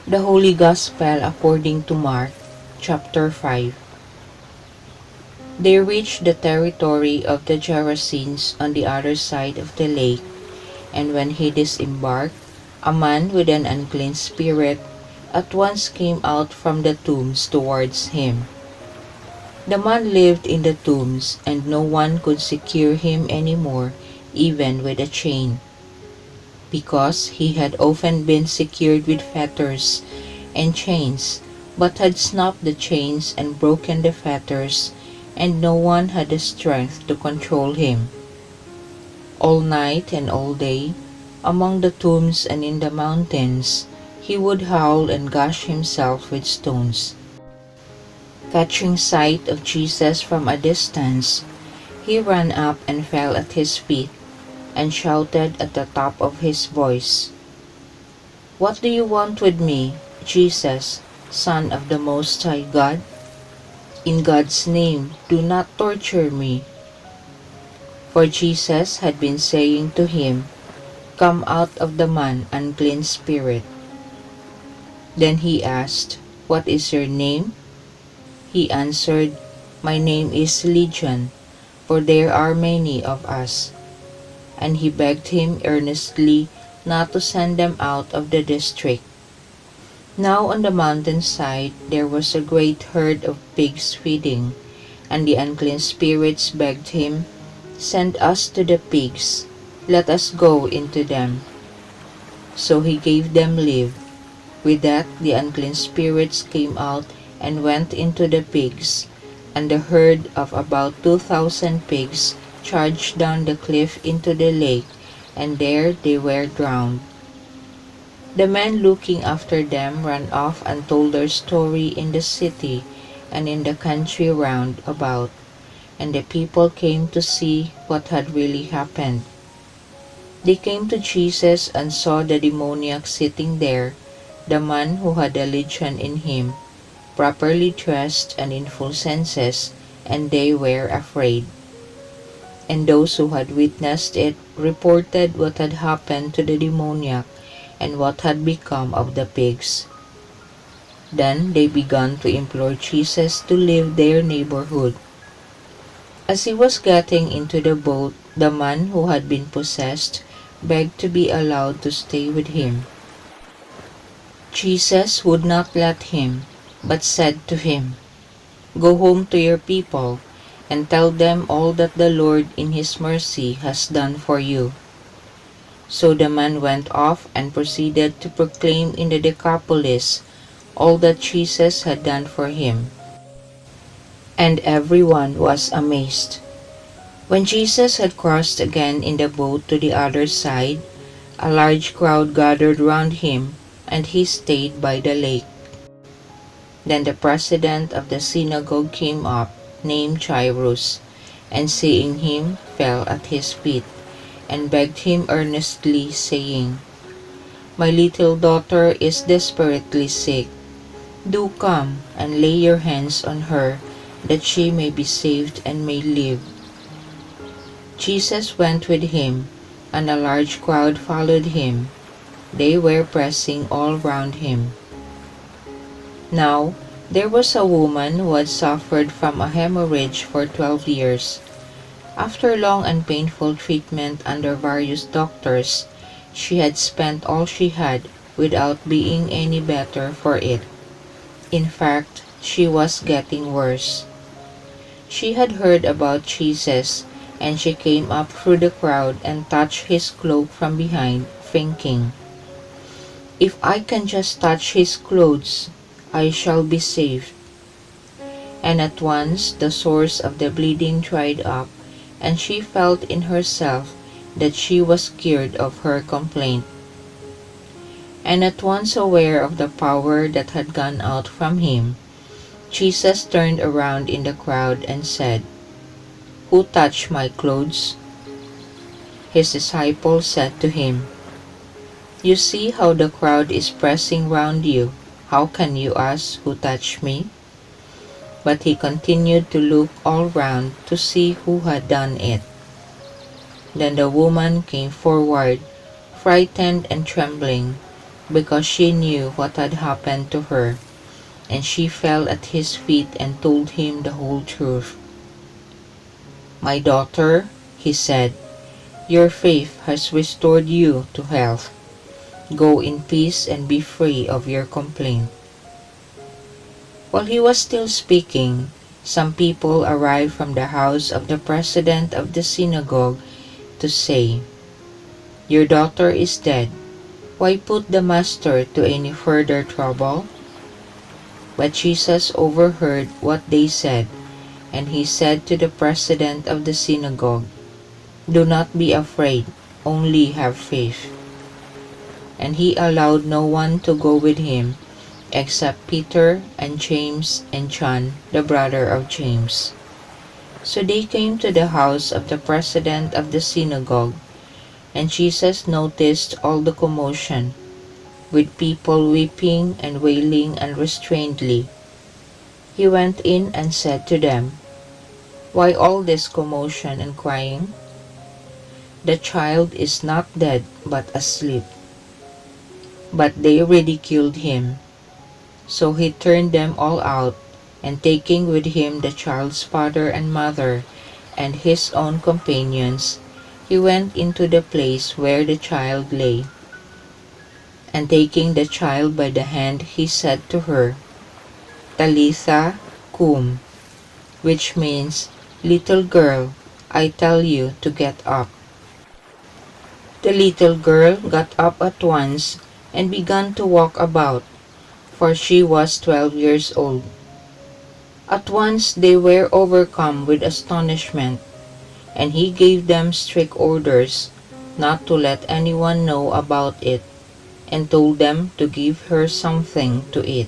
The Holy Gospel according to Mark, chapter 5. They reached the territory of the Gerasenes on the other side of the lake, and when he disembarked, a man with an unclean spirit at once came out from the tombs towards him. The man lived in the tombs, and no one could secure him any more, even with a chain, because he had often been secured with fetters and chains, but had snapped the chains and broken the fetters, and no one had the strength to control him. All night and all day, among the tombs and in the mountains, he would howl and gash himself with stones. Catching sight of Jesus from a distance, he ran up and fell at his feet, and shouted at the top of his voice, "What do you want with me, Jesus, Son of the Most High God? In God's name, do not torture me." For Jesus had been saying to him, "Come out of the man, unclean spirit." Then he asked, "What is your name?" He answered, "My name is Legion, for there are many of us." And he begged him earnestly not to send them out of the district. Now on the mountainside there was a great herd of pigs feeding, and the unclean spirits begged him, "Send us to the pigs, let us go into them." So he gave them leave. With that the unclean spirits came out and went into the pigs, and the herd of about 2,000 pigs charged down the cliff into the lake, and there they were drowned. The men looking after them ran off and told their story in the city and in the country round about, and the people came to see what had really happened. They came to Jesus and saw the demoniac sitting there, the man who had a legion in him, properly dressed and in full senses, and they were afraid. And those who had witnessed it reported what had happened to the demoniac and what had become of the pigs. Then they began to implore Jesus to leave their neighborhood. As he was getting into the boat, the man who had been possessed begged to be allowed to stay with him. Jesus would not let him, but said to him, "Go home to your people, and tell them all that the Lord in his mercy has done for you." So the man went off and proceeded to proclaim in the Decapolis all that Jesus had done for him. And everyone was amazed. When Jesus had crossed again in the boat to the other side, a large crowd gathered round him, and he stayed by the lake. Then the president of the synagogue came up, named Jairus, and seeing him, fell at his feet, and begged him earnestly, saying, "My little daughter is desperately sick. Do come and lay your hands on her, that she may be saved and may live." Jesus went with him, and a large crowd followed him. They were pressing all round him. Now there was a woman who had suffered from a hemorrhage for 12 years. After long and painful treatment under various doctors, she had spent all she had without being any better for it. In fact, she was getting worse. She had heard about Jesus, and she came up through the crowd and touched his cloak from behind, thinking, "If I can just touch his clothes, I shall be saved." And at once the source of the bleeding dried up, and she felt in herself that she was cured of her complaint. And at once aware of the power that had gone out from him, Jesus turned around in the crowd and said, "Who touched my clothes?" His disciples said to him, "You see how the crowd is pressing round you. How can you ask, 'Who touched me?'" But he continued to look all round to see who had done it. Then the woman came forward, frightened and trembling, because she knew what had happened to her, and she fell at his feet and told him the whole truth. "My daughter," he said, "your faith has restored you to health. Go in peace and be free of your complaint." While he was still speaking, some people arrived from the house of the president of the synagogue to say, "Your daughter is dead. Why put the master to any further trouble?" But Jesus overheard what they said, and he said to the president of the synagogue, "Do not be afraid, only have faith." And he allowed no one to go with him, except Peter and James and John, the brother of James. So they came to the house of the president of the synagogue, and Jesus noticed all the commotion, with people weeping and wailing unrestrainedly. He went in and said to them, "Why all this commotion and crying? The child is not dead, but asleep." But they ridiculed him. So he turned them all out, and taking with him the child's father and mother, and his own companions, he went into the place where the child lay. And taking the child by the hand, he said to her, "Talitha cum," which means, "Little girl, I tell you to get up." The little girl got up at once and began to walk about, for she was 12 years old. At once they were overcome with astonishment, and he gave them strict orders not to let anyone know about it, and told them to give her something to eat.